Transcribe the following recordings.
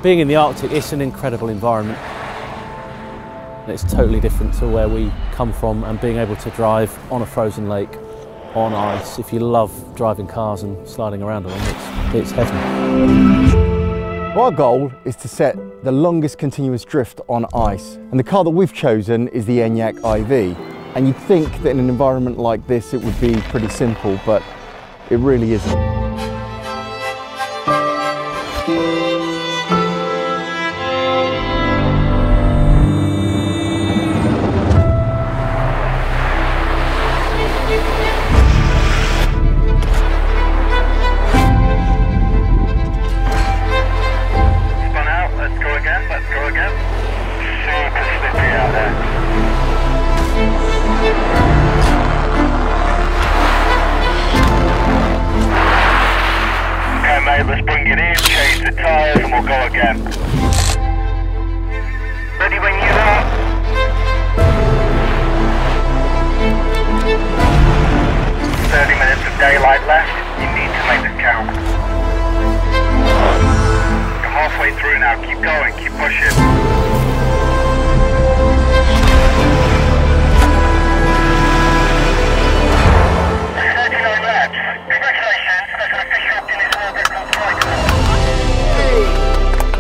Being in the Arctic, it's an incredible environment. It's totally different to where we come from, and being able to drive on a frozen lake, on ice, if you love driving cars and sliding around on them, it's heaven. Our goal is to set the longest continuous drift on ice, and the car that we've chosen is the Enyaq IV. And you'd think that in an environment like this it would be pretty simple, but it really isn't. Let's bring it in, change the tyres, and we'll go again. Ready when you are. Minutes of daylight left. You need to make this count. You're halfway through now. Keep going, keep pushing.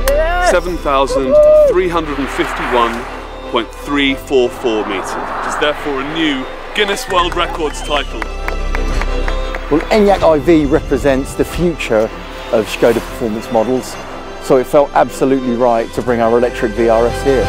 Yeah. 7,351.344 metres. It is therefore a new Guinness World Records title. Well, Enyaq IV represents the future of Škoda performance models, so it felt absolutely right to bring our electric VRS here.